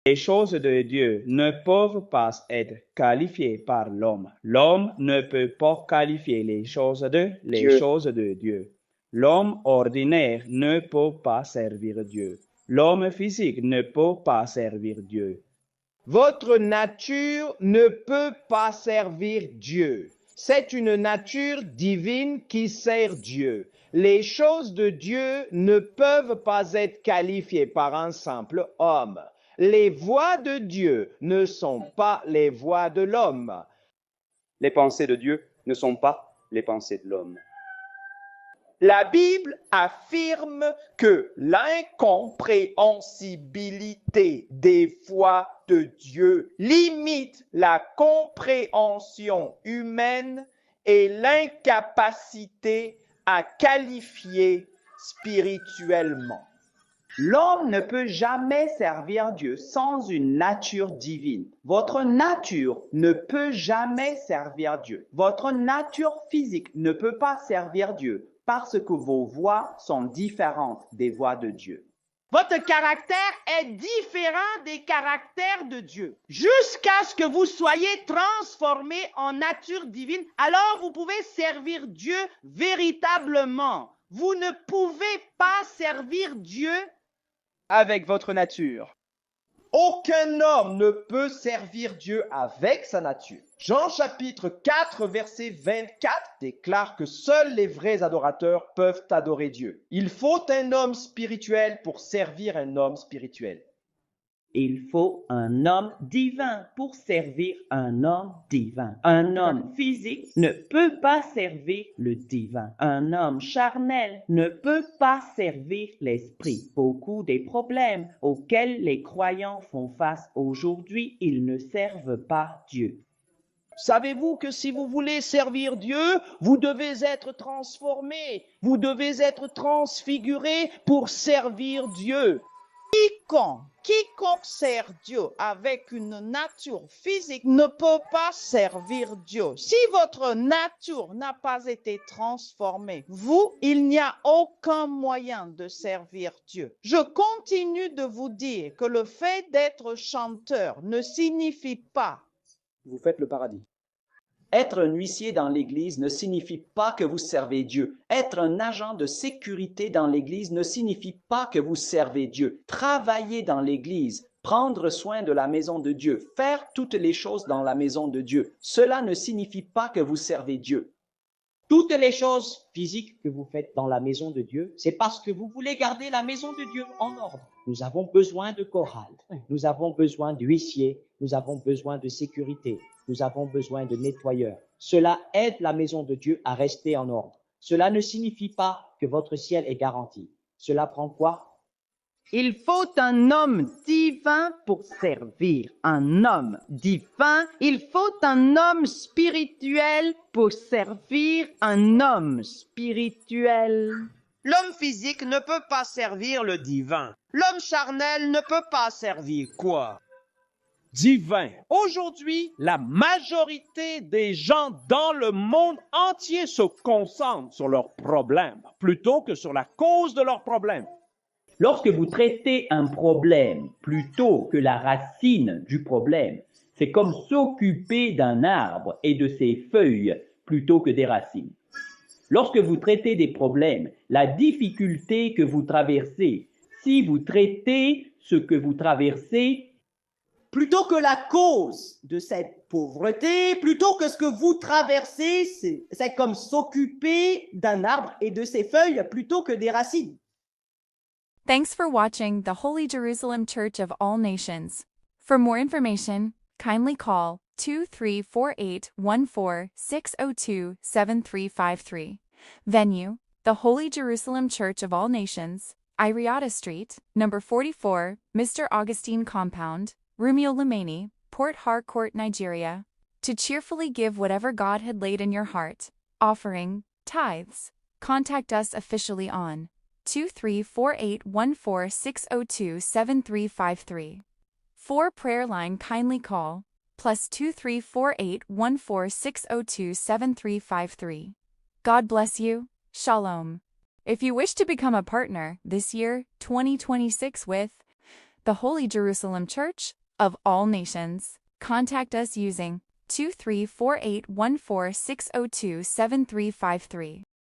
Les choses de Dieu ne peuvent pas être qualifiées par l'homme. L'homme ne peut pas qualifier les Dieu. choses de Dieu. L'homme ordinaire ne peut pas servir Dieu. L'homme physique ne peut pas servir Dieu. Votre nature ne peut pas servir Dieu. C'est une nature divine qui sert Dieu. Les choses de Dieu ne peuvent pas être qualifiées par un simple homme. Les voies de Dieu ne sont pas les voies de l'homme. Les pensées de Dieu ne sont pas les pensées de l'homme. La Bible affirme que l'incompréhensibilité des voies de Dieu limite la compréhension humaine et l'incapacité à qualifier spirituellement. L'homme ne peut jamais servir Dieu sans une nature divine. Votre nature ne peut jamais servir Dieu. Votre nature physique ne peut pas servir Dieu parce que vos voies sont différentes des voies de Dieu. Votre caractère est différent des caractères de Dieu. Jusqu'à ce que vous soyez transformé en nature divine, alors vous pouvez servir Dieu véritablement. Vous ne pouvez pas servir Dieu avec votre nature. Aucun homme ne peut servir Dieu avec sa nature. Jean chapitre 4 verset 24 déclare que seuls les vrais adorateurs peuvent adorer Dieu. Il faut un homme spirituel pour servir un homme spirituel. Il faut un homme divin pour servir un homme divin. Un homme physique ne peut pas servir le divin. Un homme charnel ne peut pas servir l'esprit. Beaucoup des problèmes auxquels les croyants font face aujourd'hui, ils ne servent pas Dieu. Savez-vous que si vous voulez servir Dieu, vous devez être transformé, vous devez être transfiguré pour servir Dieu. Quiconque sert Dieu avec une nature physique ne peut pas servir Dieu. Si votre nature n'a pas été transformée, il n'y a aucun moyen de servir Dieu. Je continue de vous dire que le fait d'être chanteur ne signifie pas Vous faites le paradis. Être un huissier dans l'Église ne signifie pas que vous servez Dieu. Être un agent de sécurité dans l'Église ne signifie pas que vous servez Dieu. Travailler dans l'Église, prendre soin de la maison de Dieu, faire toutes les choses dans la maison de Dieu, cela ne signifie pas que vous servez Dieu. Toutes les choses physiques que vous faites dans la maison de Dieu, c'est parce que vous voulez garder la maison de Dieu en ordre. Nous avons besoin de chorale, nous avons besoin d'huissiers, nous avons besoin de sécurité, nous avons besoin de nettoyeurs. Cela aide la maison de Dieu à rester en ordre. Cela ne signifie pas que votre ciel est garanti. Cela prend quoi? Il faut un homme divin pour servir un homme divin. Il faut un homme spirituel pour servir un homme spirituel. L'homme physique ne peut pas servir le divin. L'homme charnel ne peut pas servir quoi? Divin. Aujourd'hui, la majorité des gens dans le monde entier se concentrent sur leurs problèmes plutôt que sur la cause de leurs problèmes. Lorsque vous traitez un problème plutôt que la racine du problème, c'est comme s'occuper d'un arbre et de ses feuilles plutôt que des racines. Lorsque vous traitez des problèmes, la difficulté que vous traversez, si vous traitez ce que vous traversez, plutôt que la cause de cette pauvreté, plutôt que ce que vous traversez, c'est comme s'occuper d'un arbre et de ses feuilles plutôt que des racines. Thanks for watching the Holy Jerusalem Church of All Nations. For more information, kindly call 234814-602-7353. Venue, the Holy Jerusalem Church of All Nations, Iriata Street, number 44, Mr. Augustine Compound, Rumio Limani, Port Harcourt, Nigeria. To cheerfully give whatever God had laid in your heart, offering, tithes, contact us officially on 234814-602-7353. For prayer line, kindly call +2348146027353. God bless you. Shalom. If you wish to become a partner this year, 2026 with the Holy Jerusalem Church of all nations. Contact us using 23481460275353.